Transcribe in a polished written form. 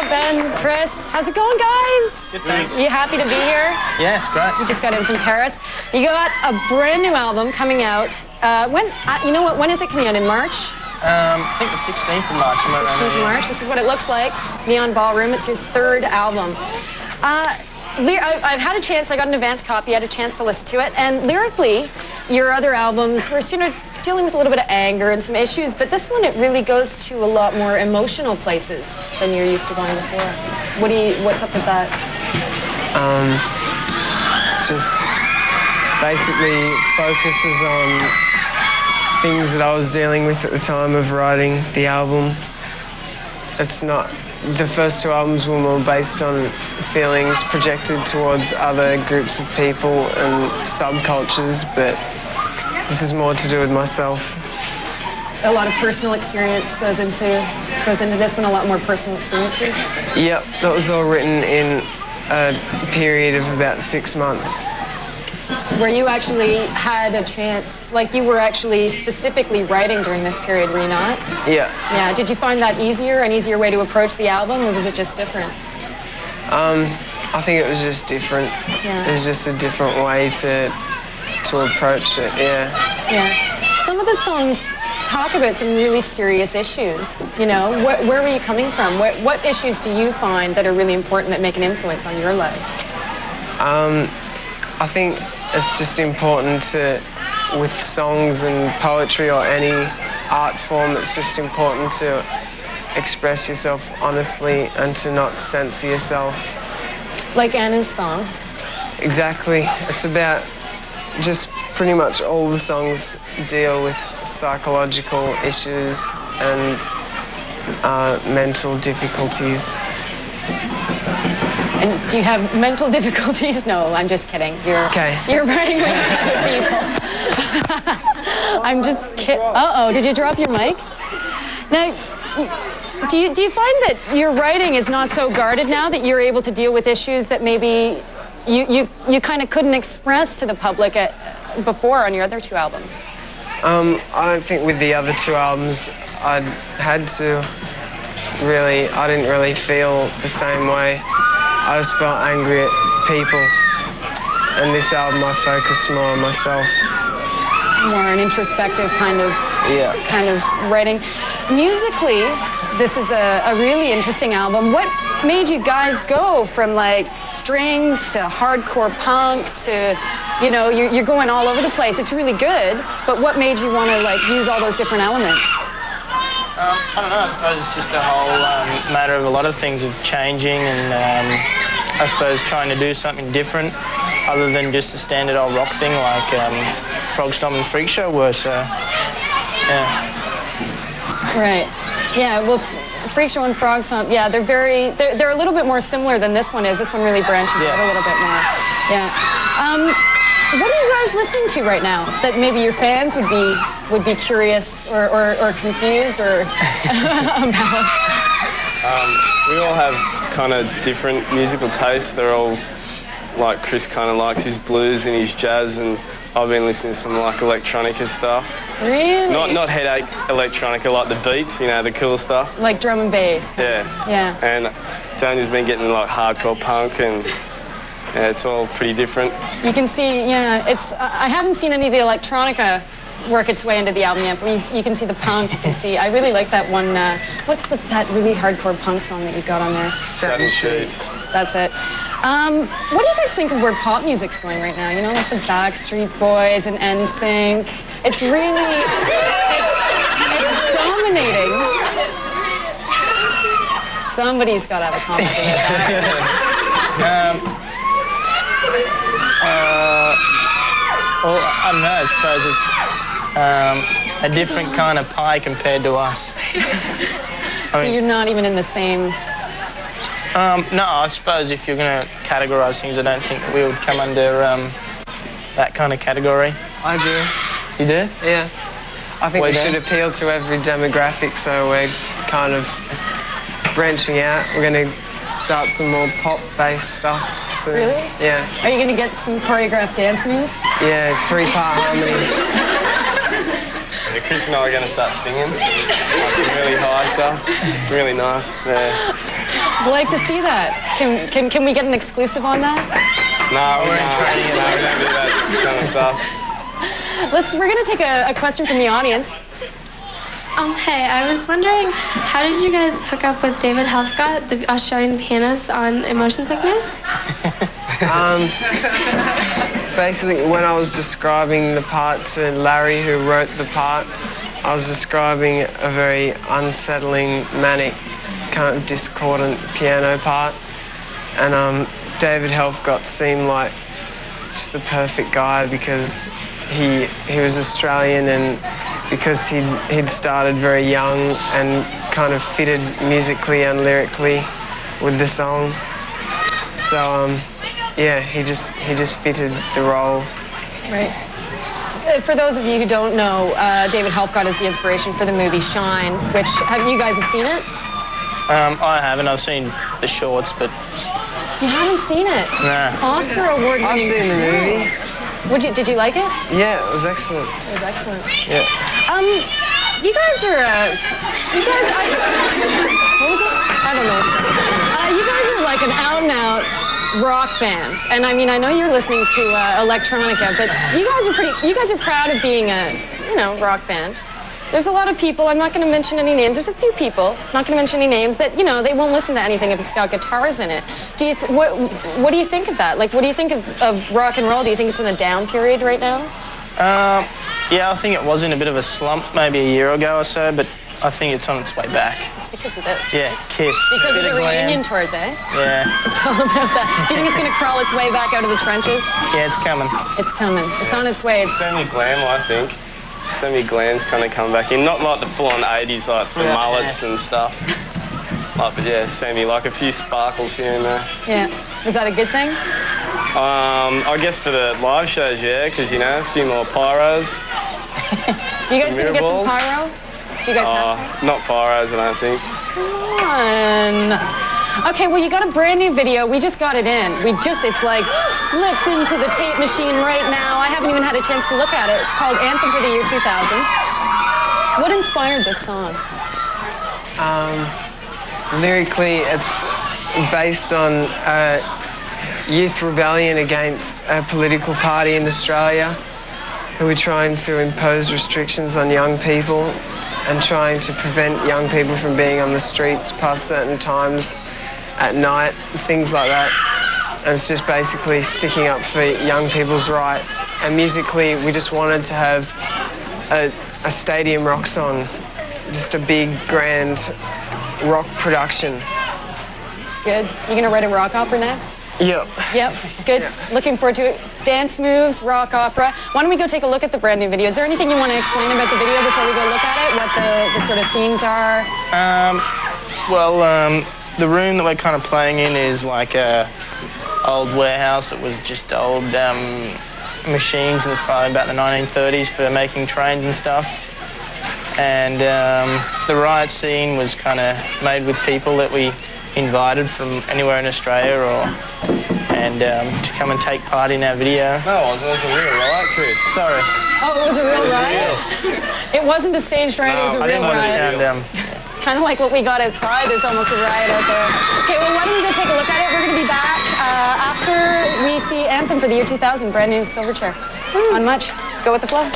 Ben, Chris. How's it going, guys? Good, thanks. You happy to be here? Yeah, it's great. You just got in from Paris. You got a brand new album coming out. You know what? When is it coming out? In March? I think the 16th of March. 16th of March. This is what it looks like. Neon Ballroom. It's your third album. I've had a chance. I got an advance copy. I had a chance to listen to it. And lyrically, your other albums were sort of dealing with a little bit of anger and some issues, but this one, it really goes to a lot more emotional places than you're used to going before. What's up with that? It's just basically focuses on things that I was dealing with at the time of writing the album. It's not, the first two albums were more based on feelings projected towards other groups of people and subcultures, but this is more to do with myself. A lot of personal experience goes into this one, a lot more personal experiences? Yep, that was all written in a period of about 6 months. Where you actually had a chance, like you were actually specifically writing during this period, were you not? Yeah. Yeah, did you find that easier, an easier way to approach the album, or was it just different? I think it was just different. Yeah. It was just a different way to approach it, yeah. Yeah. Some of the songs talk about some really serious issues, you know. Where were you coming from? What issues do you find that are really important that make an influence on your life? I think it's just important to, with songs and poetry or any art form, it's just important to express yourself honestly and to not censor yourself. Like Anna's song. Exactly. It's about just pretty much all the songs deal with psychological issues and mental difficulties. And do you have mental difficulties? No, I'm just kidding. You're writing with people. I'm just kidding. Uh-oh, did you drop your mic? Now, do you find that your writing is not so guarded now, that you're able to deal with issues that maybe you kind of couldn't express to the public before on your other two albums? I don't think with the other two albums I didn't really feel the same way. I just felt angry at people. And this album I focused more on myself. More an introspective kind of writing. Musically, this is a really interesting album. What made you guys go from like strings to hardcore punk to, you know, you're going all over the place. It's really good, but what made you want to like use all those different elements? I don't know, I suppose it's just a whole matter of a lot of things of changing and I suppose trying to do something different other than just a standard old rock thing like Frog Stomp and Freak Show were, so, yeah. Right. Yeah, well, Freak Show and Frog Stomp, yeah, they're a little bit more similar than this one is. This one really branches out a little bit more. Yeah. What are you guys listening to right now that maybe your fans would be curious or confused or about? We all have kind of different musical tastes. They're all, like Chris kind of likes his blues and his jazz, and I've been listening to some like electronica stuff. Really? Not headache electronica, like the beats, you know, the cool stuff. Like drum and bass. Yeah. And Daniel's been getting like hardcore punk and yeah, it's all pretty different. You can see, yeah, I haven't seen any of the electronica work its way into the album yet, but you can see the punk, you can see, I really like that one, what's that really hardcore punk song that you got on there? Satin Sheets. That's it. What do you guys think of where pop music's going right now? You know, like the Backstreet Boys and NSYNC. It's really, it's dominating. Somebody's got to have a comment about that. Well, I don't know, I suppose it's a different kind of pie compared to us. So you're not even in the same... No, I suppose if you're going to categorise things, I don't think we would come under that kind of category. I do. You do? Yeah. I think we should appeal to every demographic, so we're kind of branching out. We're going to start some more pop-based stuff soon. Really? Yeah. Are you going to get some choreographed dance moves? Yeah, 3-part harmonies. Yeah, Chris and I are going to start singing. Like some really high stuff. It's really nice. Yeah. I'd like to see that. Can we get an exclusive on that? No, we don't do that kind of stuff. We're going to take a question from the audience. Hey, I was wondering, how did you guys hook up with David Helfgott, the Australian pianist, on Emotion Sickness? Basically, when I was describing the part to Larry, who wrote the part, I was describing a very unsettling, manic, kind of discordant piano part. And David Helfgott seemed like just the perfect guy because he was Australian and because he'd started very young and kind of fitted musically and lyrically with the song. So yeah, he just fitted the role. Right. For those of you who don't know, David Helfgott is the inspiration for the movie Shine, which you guys have seen it? I haven't. I've seen the shorts, but you haven't seen it? Nah. Oscar award-winning. I've seen the movie. Did you like it? Yeah, it was excellent. It was excellent. Yeah. You guys are, what was it? I don't know what's going on. You guys are like an out-and-out rock band. And I mean, I know you're listening to electronica, but you guys are proud of being a, rock band. There's a lot of people, I'm not going to mention any names, there's a few people, not going to mention any names, that, they won't listen to anything if it's got guitars in it. What do you think of that? Like, what do you think of rock and roll? Do you think it's in a down period right now? Yeah, I think it was in a bit of a slump maybe a year ago or so, but I think it's on its way back. It's because of this. Yeah, Kiss. Because of the reunion tours, eh? Yeah. It's all about that. Do you think it's going to crawl its way back out of the trenches? Yeah, it's coming. It's coming. It's on its way. Semi-glam, I think. Semi-glam's kind of come back in. Not like the full-on 80s, like the mullets and stuff. But yeah, semi, like a few sparkles here and there. Yeah. Is that a good thing? I guess for the live shows, yeah, because, a few more pyros. You guys going to get some pyro? Do you guys have? Not pyros, I don't think. Come on. Okay, well, you got a brand new video. We just got it in. It's like slipped into the tape machine right now. I haven't even had a chance to look at it. It's called Anthem for the Year 2000. What inspired this song? Lyrically, it's based on youth rebellion against a political party in Australia who are trying to impose restrictions on young people and trying to prevent young people from being on the streets past certain times at night, things like that. And it's just basically sticking up for young people's rights. And musically, we just wanted to have a stadium rock song, just a big, grand rock production. It's good. You gonna write a rock opera next? Yep. Yep, good. Yep. Looking forward to it. Dance moves, rock opera. Why don't we go take a look at the brand new video? Is there anything you want to explain about the video before we go look at it? What the sort of themes are? The room that we're kind of playing in is like a old warehouse that was just old machines in about the 1930s for making trains and stuff. And the riot scene was kind of made with people that we invited from anywhere in Australia and to come and take part in our video. No, it wasn't. It was a real riot, Chris. Sorry. Oh, it was a real riot? It wasn't a staged riot, it was a real riot. Kind of like what we got outside, there's almost a riot out there. Okay, well, why don't we go take a look at it? We're going to be back after we see Anthem for the Year 2000, brand new Silverchair. On Much. Go with the flow.